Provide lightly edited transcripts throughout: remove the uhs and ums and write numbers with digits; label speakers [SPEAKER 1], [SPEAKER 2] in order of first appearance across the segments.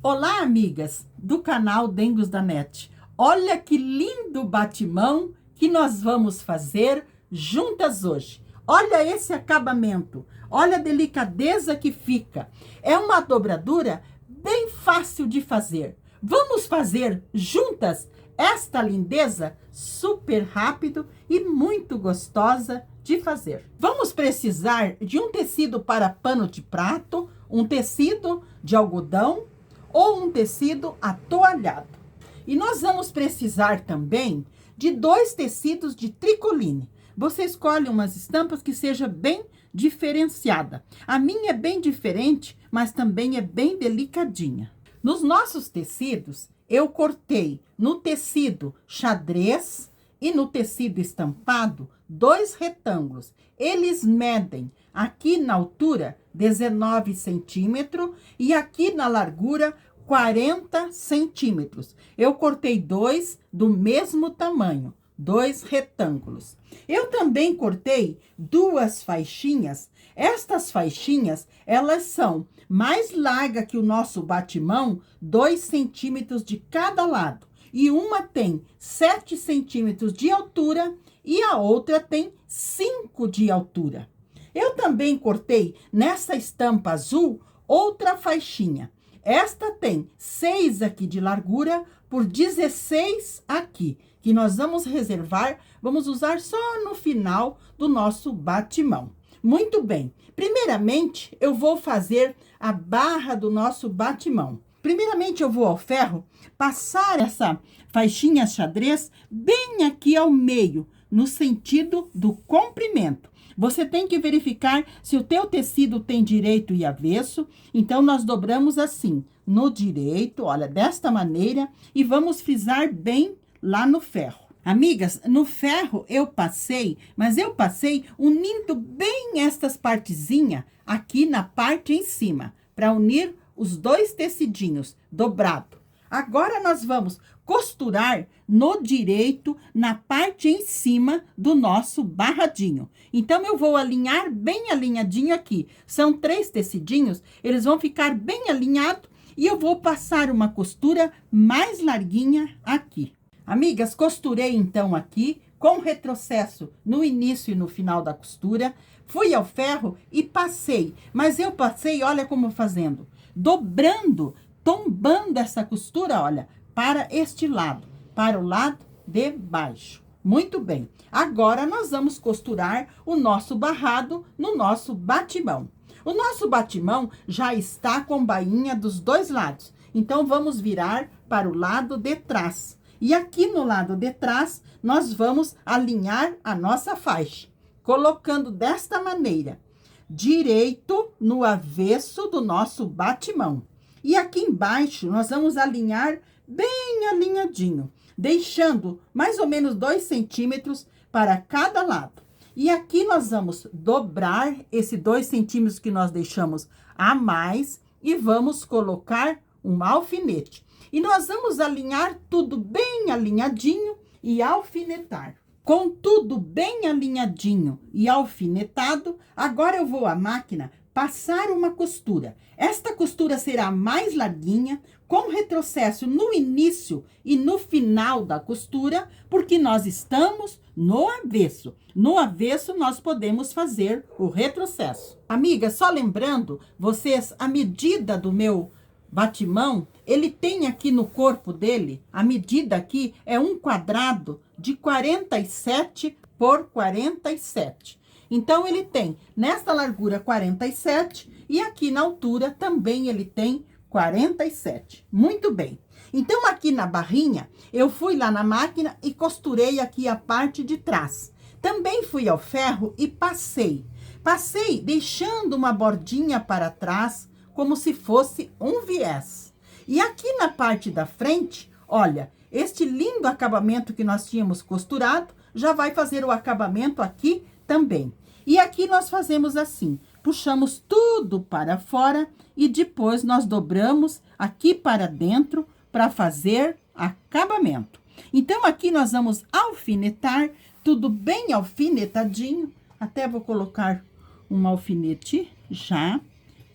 [SPEAKER 1] Olá, amigas do canal Dengos da Net. Olha que lindo batimão que nós vamos fazer juntas hoje. Olha esse acabamento, olha a delicadeza que fica. É uma dobradura bem fácil de fazer. Vamos fazer juntas esta lindeza super rápido e muito gostosa de fazer. Vamos precisar de um tecido para pano de prato, um tecido de algodão ou um tecido atoalhado. E nós vamos precisar também de 2 tecidos de tricoline. Você escolhe umas estampas que seja bem diferenciada. A minha é bem diferente, mas também é bem delicadinha. Nos nossos tecidos, eu cortei no tecido xadrez e no tecido estampado 2 retângulos. Eles medem aqui na altura 19 centímetros e aqui na largura 40 centímetros. Eu cortei 2 do mesmo tamanho, 2 retângulos. Eu também cortei 2 faixinhas. Estas faixinhas, elas são mais largas que o nosso batimão, 2 centímetros de cada lado. E uma tem 7 centímetros de altura e a outra tem 5 de altura. Eu também cortei nessa estampa azul outra faixinha. Esta tem 6 aqui de largura por 16 aqui, que nós vamos reservar, vamos usar só no final do nosso batimão. Muito bem, primeiramente eu vou fazer a barra do nosso batimão. Primeiramente eu vou ao ferro passar essa faixinha xadrez bem aqui ao meio, no sentido do comprimento. Você tem que verificar se o teu tecido tem direito e avesso. Então, nós dobramos assim, no direito, olha, desta maneira, e vamos frisar bem lá no ferro. Amigas, no ferro eu passei, mas eu passei unindo bem estas partezinhas aqui na parte em cima, para unir os 2 tecidinhos dobrado. Agora, nós vamos costurar no direito, na parte em cima do nosso barradinho. Então, eu vou alinhar bem alinhadinho aqui. São 3 tecidinhos, eles vão ficar bem alinhados e eu vou passar uma costura mais larguinha aqui. Amigas, costurei então aqui, com retrocesso no início e no final da costura. Fui ao ferro e passei, mas eu passei, olha como fazendo, dobrando, tombando essa costura, olha, para este lado, para o lado de baixo. Muito bem. Agora, nós vamos costurar o nosso barrado no nosso batimão. O nosso batimão já está com bainha dos 2 lados. Então, vamos virar para o lado de trás. E aqui no lado de trás, nós vamos alinhar a nossa faixa, colocando desta maneira, direito no avesso do nosso batimão. E aqui embaixo, nós vamos alinhar bem alinhadinho, deixando mais ou menos 2 centímetros para cada lado. E aqui nós vamos dobrar esse 2 centímetros que nós deixamos a mais e vamos colocar um alfinete. E nós vamos alinhar tudo bem alinhadinho e alfinetar. Com tudo bem alinhadinho e alfinetado, agora eu vou à máquina passar uma costura. Esta costura será mais larguinha, com retrocesso no início e no final da costura, porque nós estamos no avesso. No avesso, nós podemos fazer o retrocesso. Amiga, só lembrando, vocês, a medida do meu batimão, ele tem aqui no corpo dele, a medida aqui é um quadrado de 47 por 47. Então, ele tem nesta largura 47 e aqui na altura também ele tem 47. Muito bem. Então, aqui na barrinha, eu fui lá na máquina e costurei aqui a parte de trás. Também fui ao ferro e passei. Passei deixando uma bordinha para trás, como se fosse um viés. E aqui na parte da frente, olha, este lindo acabamento que nós tínhamos costurado, já vai fazer o acabamento aqui também. E aqui nós fazemos assim, puxamos tudo para fora e depois nós dobramos aqui para dentro para fazer acabamento. Então, aqui nós vamos alfinetar, tudo bem alfinetadinho. Até vou colocar um alfinete já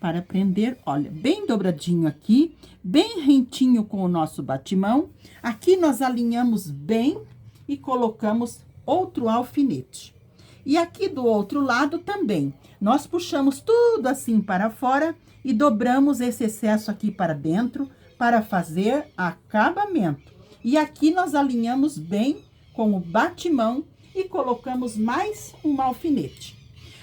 [SPEAKER 1] para prender, olha, bem dobradinho aqui, bem certinho com o nosso batimão. Aqui nós alinhamos bem e colocamos outro alfinete. E aqui do outro lado também, nós puxamos tudo assim para fora e dobramos esse excesso aqui para dentro para fazer acabamento. E aqui nós alinhamos bem com o batimão e colocamos mais um alfinete.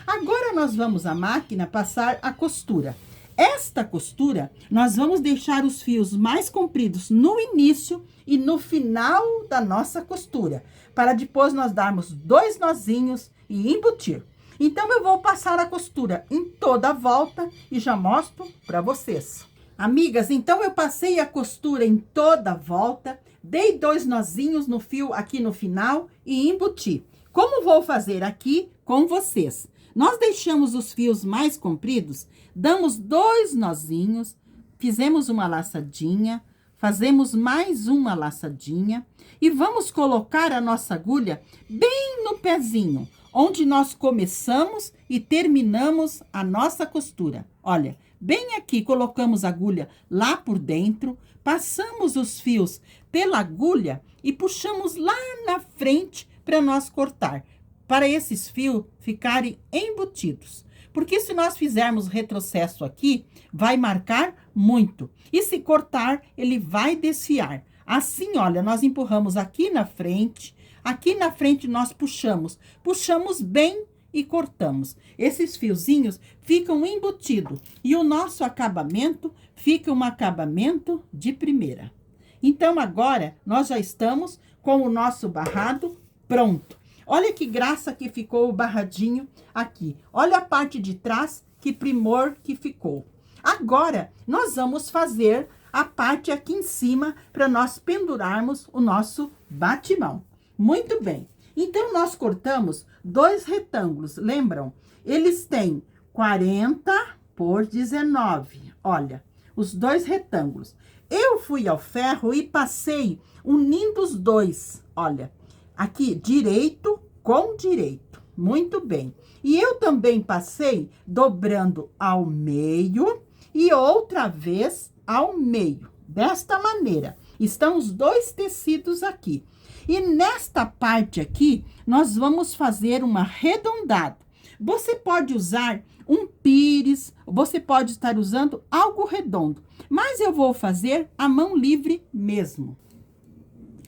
[SPEAKER 1] Agora nós vamos à máquina passar a costura. Esta costura, nós vamos deixar os fios mais compridos no início e no final da nossa costura, para depois nós darmos 2 nozinhos e embutir. Então, eu vou passar a costura em toda a volta e já mostro para vocês. Amigas, então eu passei a costura em toda a volta, dei 2 nozinhos no fio aqui no final e embuti. Como vou fazer aqui com vocês? Nós deixamos os fios mais compridos, damos 2 nozinhos, fizemos uma laçadinha, fazemos mais uma laçadinha e vamos colocar a nossa agulha bem no pezinho, onde nós começamos e terminamos a nossa costura. Olha, bem aqui colocamos a agulha lá por dentro, passamos os fios pela agulha e puxamos lá na frente para nós cortar, para esses fios ficarem embutidos. Porque se nós fizermos retrocesso aqui, vai marcar muito. E se cortar, ele vai desfiar. Assim, olha, nós empurramos aqui na frente nós puxamos bem e cortamos. Esses fiozinhos ficam embutidos e o nosso acabamento fica um acabamento de primeira. Então, agora, nós já estamos com o nosso barrado pronto. Olha que graça que ficou o barradinho aqui. Olha a parte de trás, que primor que ficou. Agora, nós vamos fazer a parte aqui em cima para nós pendurarmos o nosso batimão. Muito bem. Então, nós cortamos 2 retângulos, lembram? Eles têm 40 por 19. Olha, os 2 retângulos. Eu fui ao ferro e passei unindo os 2. Olha, aqui direito com direito. Muito bem. E eu também passei dobrando ao meio e outra vez ao meio. Desta maneira. Estão os 2 tecidos aqui. E nesta parte aqui, nós vamos fazer um arredondado. Você pode usar um pires, você pode estar usando algo redondo. Mas eu vou fazer a mão livre mesmo.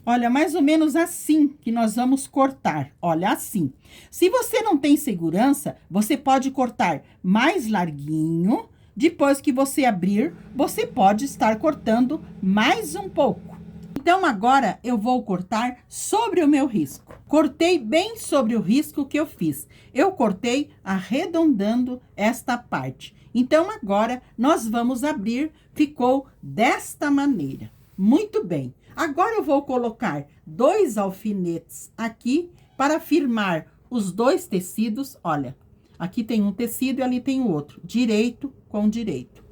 [SPEAKER 1] Olha, mais ou menos assim que nós vamos cortar. Olha, assim. Se você não tem segurança, você pode cortar mais larguinho. Depois que você abrir, você pode estar cortando mais um pouco. Então, agora, eu vou cortar sobre o meu risco. Cortei bem sobre o risco que eu fiz. Eu cortei arredondando esta parte. Então, agora, nós vamos abrir. Ficou desta maneira. Muito bem. Agora, eu vou colocar 2 alfinetes aqui para firmar os 2 tecidos. Olha, aqui tem um tecido e ali tem o outro. Direito com direito.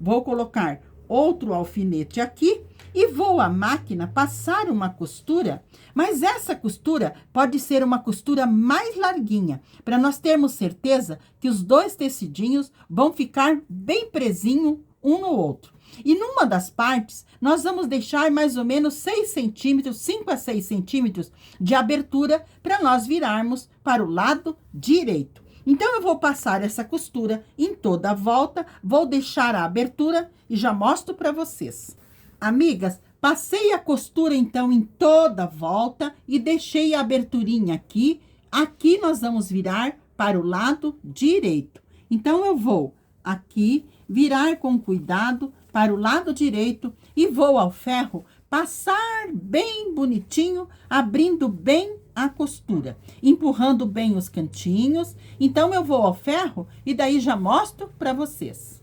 [SPEAKER 1] Vou colocar outro alfinete aqui. E vou à máquina passar uma costura, mas essa costura pode ser uma costura mais larguinha, para nós termos certeza que os 2 tecidinhos vão ficar bem presinho um no outro. E numa das partes, nós vamos deixar mais ou menos 6 centímetros, 5 a 6 centímetros de abertura, para nós virarmos para o lado direito. Então, eu vou passar essa costura em toda a volta, vou deixar a abertura e já mostro para vocês. Amigas, passei a costura, então, em toda a volta e deixei a aberturinha aqui. Aqui nós vamos virar para o lado direito. Então, eu vou aqui virar com cuidado para o lado direito e vou ao ferro passar bem bonitinho, abrindo bem a costura, empurrando bem os cantinhos. Então, eu vou ao ferro e daí já mostro para vocês.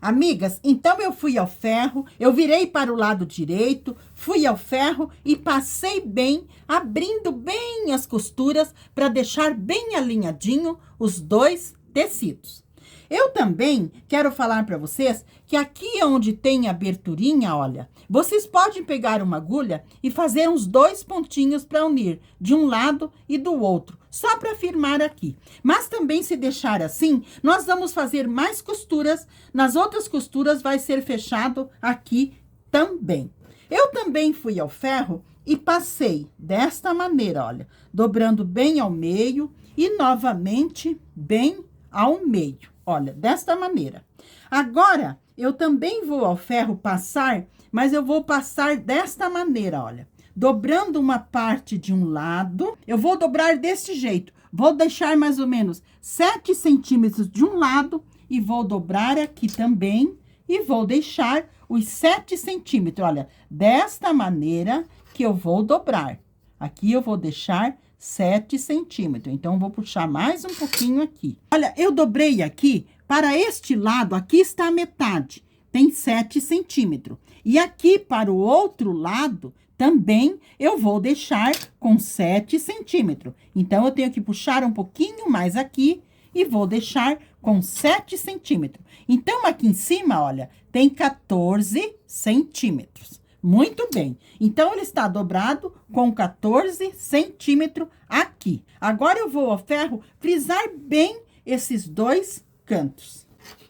[SPEAKER 1] Amigas, então eu fui ao ferro, eu virei para o lado direito, fui ao ferro e passei bem, abrindo bem as costuras para deixar bem alinhadinho os 2 tecidos. Eu também quero falar para vocês que aqui onde tem a aberturinha, olha, vocês podem pegar uma agulha e fazer uns 2 pontinhos para unir de um lado e do outro, só para firmar aqui. Mas também, se deixar assim, nós vamos fazer mais costuras, nas outras costuras vai ser fechado aqui também. Eu também fui ao ferro e passei desta maneira, olha, dobrando bem ao meio e novamente bem ao meio, olha, desta maneira. Agora, eu também vou ao ferro passar, mas eu vou passar desta maneira, olha, dobrando uma parte de um lado, eu vou dobrar deste jeito, vou deixar mais ou menos 7 centímetros de um lado e vou dobrar aqui também e vou deixar os 7 centímetros, olha, desta maneira que eu vou dobrar. Aqui eu vou deixar 7 centímetros, então, vou puxar mais um pouquinho aqui. Olha, eu dobrei aqui, para este lado, aqui está a metade, tem 7 centímetros. E aqui, para o outro lado, também eu vou deixar com 7 centímetros. Então, eu tenho que puxar um pouquinho mais aqui e vou deixar com 7 centímetros. Então, aqui em cima, olha, tem 14 centímetros. Muito bem. Então, ele está dobrado com 14 centímetros aqui. Agora, eu vou ao ferro frisar bem esses dois cantos.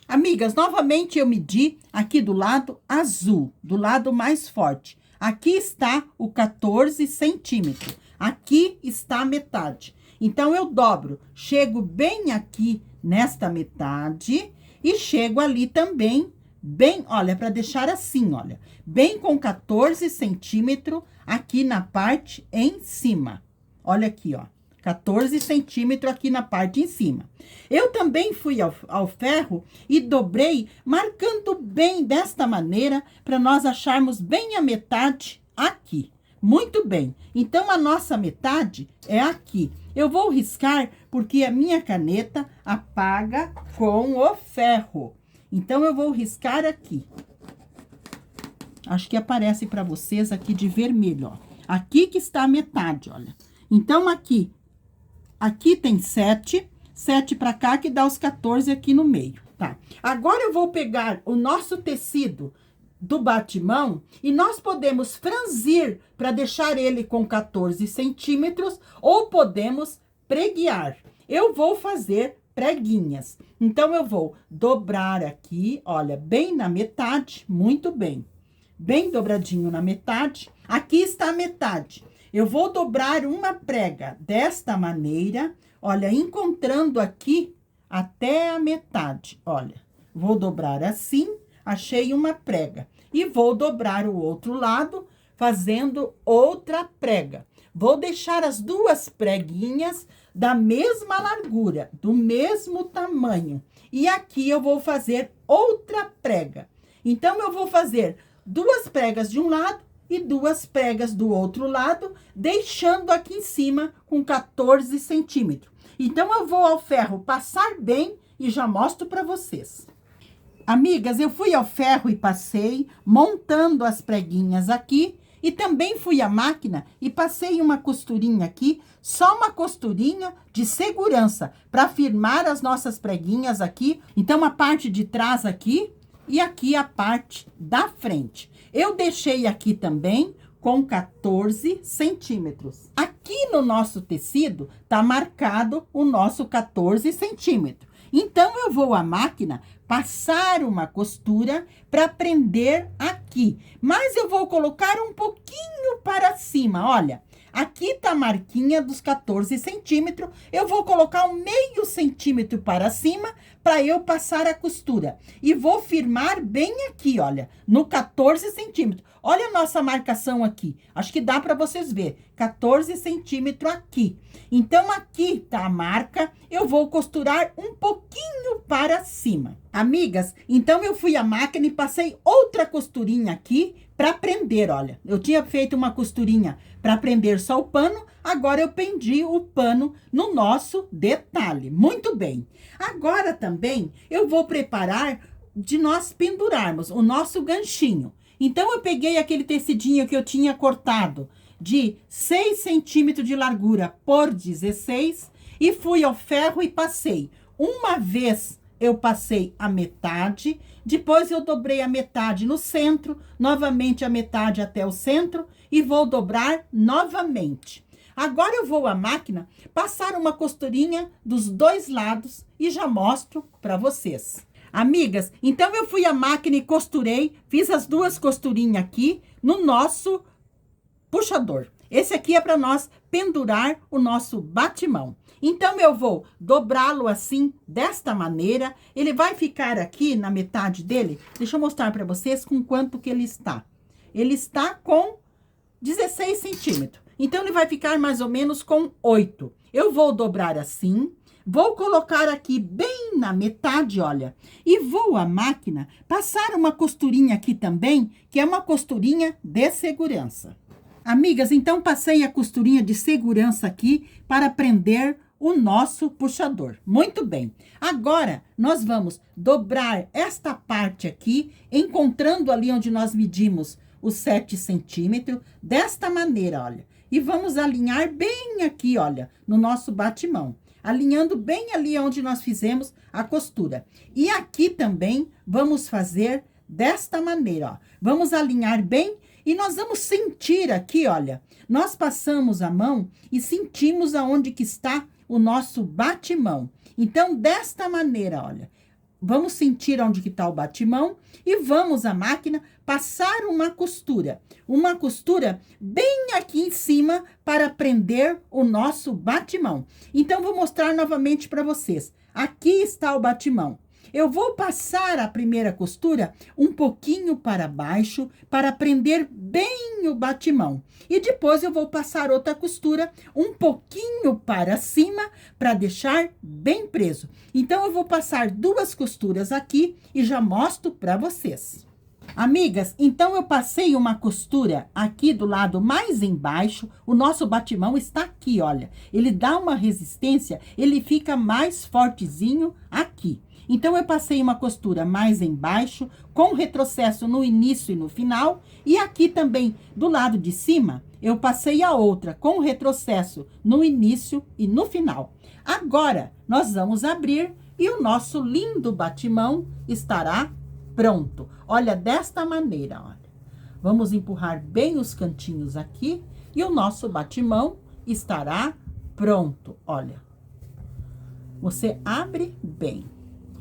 [SPEAKER 1] Amigas, novamente eu medi aqui do lado azul, do lado mais forte. Aqui está o 14 centímetros. Aqui está a metade. Então, eu dobro, chego bem aqui nesta metade e chego ali também, bem, olha, para deixar assim, olha, bem com 14 centímetros aqui na parte em cima. Olha aqui, ó, 14 centímetros aqui na parte em cima. Eu também fui ao ferro e dobrei, marcando bem desta maneira, para nós acharmos bem a metade aqui. Muito bem. Então, a nossa metade é aqui. Eu vou riscar porque a minha caneta apaga com o ferro. Então, eu vou riscar aqui. Acho que aparece para vocês aqui de vermelho, ó. Aqui que está a metade, olha. Então, aqui tem 7, 7 para cá, que dá os 14 aqui no meio, tá? Agora, eu vou pegar o nosso tecido do batimão e nós podemos franzir para deixar ele com 14 centímetros ou podemos preguear. Eu vou fazer preguinhas. Então, eu vou dobrar aqui, olha, bem na metade, muito bem. Bem dobradinho na metade. Aqui está a metade. Eu vou dobrar uma prega desta maneira, olha, encontrando aqui até a metade, olha. Vou dobrar assim, achei uma prega. E vou dobrar o outro lado, fazendo outra prega. Vou deixar as duas preguinhas da mesma largura, do mesmo tamanho. E aqui eu vou fazer outra prega. Então, eu vou fazer 2 pregas de um lado e 2 pregas do outro lado, deixando aqui em cima com 14 centímetros. Então, eu vou ao ferro passar bem e já mostro para vocês. Amigas, eu fui ao ferro e passei, montando as preguinhas aqui. E também fui à máquina e passei uma costurinha aqui, só uma costurinha de segurança, para firmar as nossas preguinhas aqui. Então, a parte de trás aqui e aqui a parte da frente. Eu deixei aqui também com 14 centímetros. Aqui no nosso tecido, tá marcado o nosso 14 centímetros. Então, eu vou à máquina passar uma costura para prender aqui. Mas eu vou colocar um pouquinho para cima, olha. Aqui tá a marquinha dos 14 centímetros. Eu vou colocar um meio centímetro para cima para eu passar a costura. E vou firmar bem aqui, olha, no 14 centímetros. Olha a nossa marcação aqui. Acho que dá para vocês ver. 14 centímetros aqui. Então, aqui tá a marca. Eu vou costurar um pouquinho para cima. Amigas, então eu fui à máquina e passei outra costurinha aqui para prender, olha. Eu tinha feito uma costurinha para prender só o pano, agora eu prendi o pano no nosso detalhe. Muito bem. Agora também eu vou preparar de nós pendurarmos o nosso ganchinho. Então, eu peguei aquele tecidinho que eu tinha cortado de 6 centímetros de largura por 16 e fui ao ferro e passei. Uma vez eu passei a metade, depois eu dobrei a metade no centro, novamente a metade até o centro e vou dobrar novamente. Agora eu vou à máquina passar uma costurinha dos dois lados e já mostro para vocês. Amigas, então eu fui à máquina e costurei, fiz as 2 costurinhas aqui no nosso puxador. Esse aqui é para nós pendurar o nosso batimão. Então, eu vou dobrá-lo assim, desta maneira. Ele vai ficar aqui na metade dele. Deixa eu mostrar para vocês com quanto que ele está. Ele está com 16 centímetros. Então, ele vai ficar mais ou menos com 8. Eu vou dobrar assim. Vou colocar aqui bem na metade, olha. E vou à máquina passar uma costurinha aqui também, que é uma costurinha de segurança. Amigas, então passei a costurinha de segurança aqui para prender o nosso puxador. Muito bem. Agora, nós vamos dobrar esta parte aqui, encontrando ali onde nós medimos os 7 centímetros, desta maneira, olha. E vamos alinhar bem aqui, olha, no nosso batimão. Alinhando bem ali onde nós fizemos a costura. E aqui também vamos fazer desta maneira, ó. Vamos alinhar bem e nós vamos sentir aqui, olha. Nós passamos a mão e sentimos aonde que está o nosso batimão. Então, desta maneira, olha, vamos sentir onde que está o batimão e vamos à máquina passar uma costura bem aqui em cima para prender o nosso batimão. Então, vou mostrar novamente para vocês. Aqui está o batimão. Eu vou passar a primeira costura um pouquinho para baixo para prender bem o batimão. E depois eu vou passar outra costura um pouquinho para cima para deixar bem preso. Então, eu vou passar 2 costuras aqui e já mostro para vocês. Amigas, então eu passei uma costura aqui do lado mais embaixo. O nosso batimão está aqui, olha. Ele dá uma resistência, ele fica mais fortezinho aqui. Então, eu passei uma costura mais embaixo, com retrocesso no início e no final. E aqui também, do lado de cima, eu passei a outra, com retrocesso no início e no final. Agora, nós vamos abrir e o nosso lindo batimão estará pronto. Olha, desta maneira, olha. Vamos empurrar bem os cantinhos aqui e o nosso batimão estará pronto, olha. Você abre bem.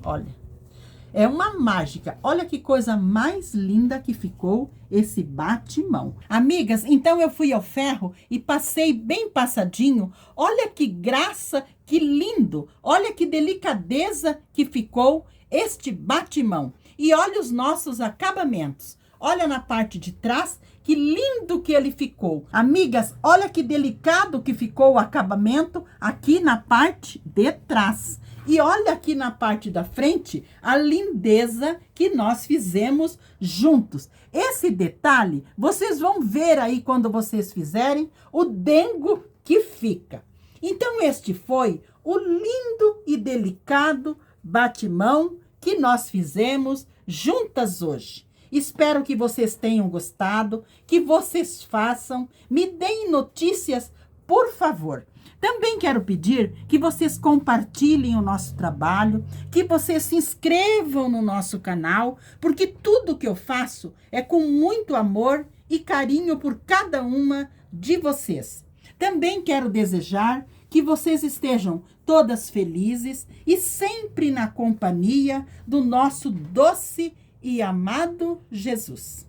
[SPEAKER 1] Olha, é uma mágica. Olha que coisa mais linda que ficou esse batimão. Amigas, então eu fui ao ferro e passei bem passadinho. Olha que graça, que lindo. Olha que delicadeza que ficou este batimão. E olha os nossos acabamentos. Olha na parte de trás, que lindo que ele ficou. Amigas, olha que delicado que ficou o acabamento aqui na parte de trás. E olha aqui na parte da frente, a lindeza que nós fizemos juntos. Esse detalhe, vocês vão ver aí quando vocês fizerem o dengo que fica. Então, este foi o lindo e delicado batimão que nós fizemos juntas hoje. Espero que vocês tenham gostado, que vocês façam, me deem notícias, por favor. Também quero pedir que vocês compartilhem o nosso trabalho, que vocês se inscrevam no nosso canal, porque tudo que eu faço é com muito amor e carinho por cada uma de vocês. Também quero desejar que vocês estejam todas felizes e sempre na companhia do nosso doce e amado Jesus.